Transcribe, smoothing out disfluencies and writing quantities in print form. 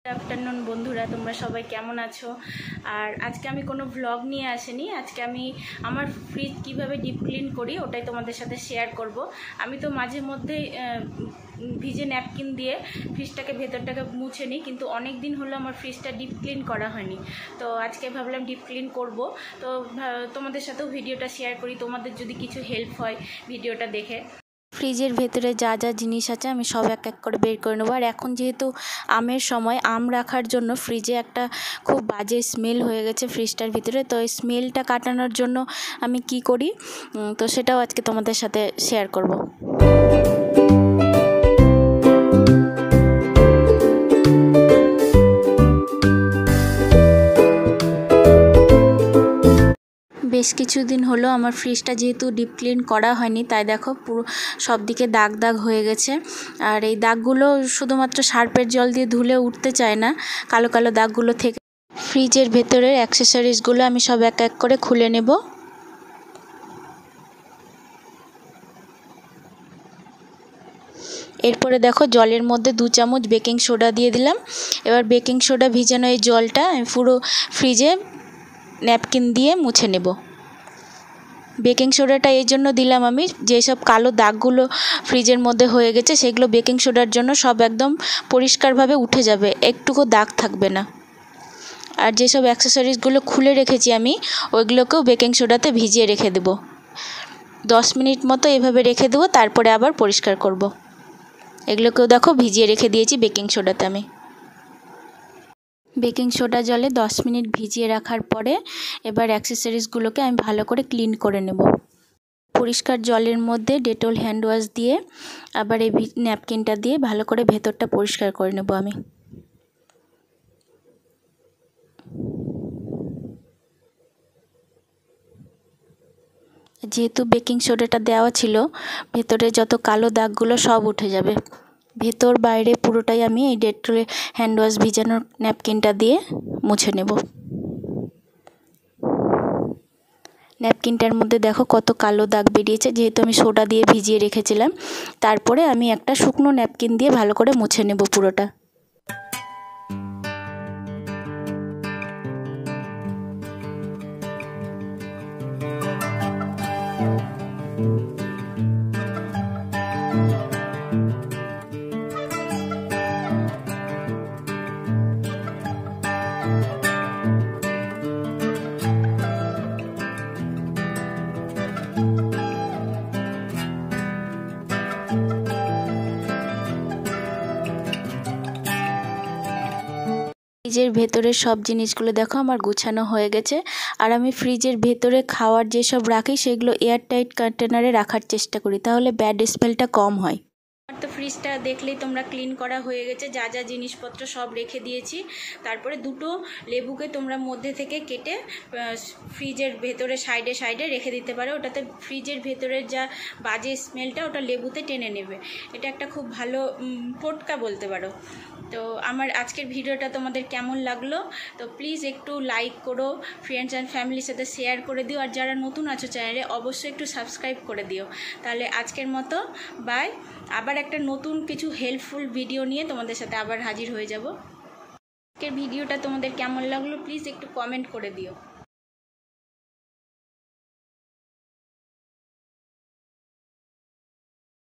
Afternoon বন্ধুরা, তোমরা সবাই কেমন আছো? আর আজকে আমি কোনো ভ্লগ নিয়ে আসিনি। আজকে আমি আমার ফ্রিজ কিভাবে ডিপ ক্লিন করি ওটাই তোমাদের সাথে শেয়ার করব। আমি তো মাঝে মধ্যে ভিজে ন্যাপকিন দিয়ে ফ্রিজটাকে ভেতরটাকে মুছে নিই, কিন্তু অনেক দিন হলো আমার ফ্রিজটা ডিপ ক্লিন করা হয়নি। তো আজকে ভাবলাম ডিপ ক্লিন করব, তো তোমাদের সাথেও ভিডিওটা শেয়ার করি, তোমাদের যদি কিছু হেল্প হয় ভিডিওটা দেখে। ফ্রিজের ভেতরে যা যা জিনিস আছে আমি সব এক এক করে বের করে নেবো। আর এখন যেহেতু আমের সময়, আম রাখার জন্য ফ্রিজে একটা খুব বাজে স্মেল হয়ে গেছে ফ্রিজটার ভিতরে। তো এই স্মেলটা কাটানোর জন্য আমি কি করি, তো সেটাও আজকে তোমাদের সাথে শেয়ার করব। বেশ কিছুদিন হলো আমার ফ্রিজটা যেহেতু ডিপ ক্লিন করা হয়নি, তাই দেখো পুরো সব দিকে দাগ দাগ হয়ে গেছে। আর এই দাগগুলো শুধুমাত্র সার্ফের জল দিয়ে ধুলে উঠতে চায় না, কালো কালো দাগগুলো থেকে। ফ্রিজের ভেতরের অ্যাক্সেসরিজগুলো আমি সব এক এক করে খুলে নেব। এরপরে দেখো জলের মধ্যে 2 চামচ বেকিং সোডা দিয়ে দিলাম। এবার বেকিং সোডা ভিজানো এই জলটা আমি পুরো ফ্রিজে ন্যাপকিন দিয়ে মুছে নেব। বেকিং সোডাটা এই জন্য দিলাম আমি, যেসব কালো দাগগুলো ফ্রিজের মধ্যে হয়ে গেছে সেগুলো বেকিং সোডার জন্য সব একদম পরিষ্কারভাবে উঠে যাবে, একটুকু দাগ থাকবে না। আর যেসব অ্যাক্সেসরিজগুলো খুলে রেখেছি আমি, ওইগুলোকেও বেকিং সোডাতে ভিজিয়ে রেখে দেবো। 10 মিনিট মতো এভাবে রেখে দেবো, তারপরে আবার পরিষ্কার করব। এগুলোকেও দেখো ভিজিয়ে রেখে দিয়েছি বেকিং সোডাতে আমি। বেকিং সোডা জলে 10 মিনিট ভিজিয়ে রাখার পরে এবার অ্যাক্সেসরিজগুলোকে আমি ভালো করে ক্লিন করে নেব। পরিষ্কার জলের মধ্যে ডেটল হ্যান্ড ওয়াশ দিয়ে আবার এই ন্যাপকিনটা দিয়ে ভালো করে ভেতরটা পরিষ্কার করে নেব আমি। যেহেতু বেকিং সোডাটা দেওয়া ছিল, ভেতরে যত কালো দাগগুলো সব উঠে যাবে। ভেতর বাইরে পুরোটাই আমি এই ডেটল হ্যান্ড ওয়াশ ভিজানোর ন্যাপকিনটা দিয়ে মুছে নেব। ন্যাপকিনটার মধ্যে দেখো কত কালো দাগ বেরিয়েছে, যেহেতু আমি সোডা দিয়ে ভিজিয়ে রেখেছিলাম। তারপরে আমি একটা শুকনো ন্যাপকিন দিয়ে ভালো করে মুছে নেব পুরোটা। ফ্রিজের ভেতরের সব জিনিসগুলো দেখো আমার গুছানো হয়ে গেছে। আর আমি ফ্রিজের ভেতরে খাওয়ার যেসব রাখি সেগুলো এয়ারটাইট কন্টেনারে রাখার চেষ্টা করি, তাহলে ব্যাড স্মেলটা কম হয়। আমার তো ফ্রিজটা দেখলেই তোমরা ক্লিন করা হয়ে গেছে, যা যা জিনিসপত্র সব রেখে দিয়েছি। তারপরে 2টো লেবুকে তোমরা মধ্যে থেকে কেটে ফ্রিজের ভেতরে সাইডে সাইডে রেখে দিতে পারো। ওটাতে ফ্রিজের ভেতরের যা বাজে স্মেলটা ওটা লেবুতে টেনে নেবে। এটা একটা খুব ভালো টোটকা বলতে পারো। তো আমার আজকের ভিডিওটা তোমাদের কেমন লাগলো, তো প্লিজ একটু লাইক করো, ফ্রেন্ডস অ্যান্ড ফ্যামিলির সাথে শেয়ার করে দিও। আর যারা নতুন আছো চ্যানেলে অবশ্যই একটু সাবস্ক্রাইব করে দিও। তাহলে আজকের মতো বাই। আবার একটা নতুন কিছু হেল্পফুল ভিডিও নিয়ে তোমাদের সাথে আবার হাজির হয়ে যাব। আজকের ভিডিওটা তোমাদের কেমন লাগলো প্লিজ একটু কমেন্ট করে দিও।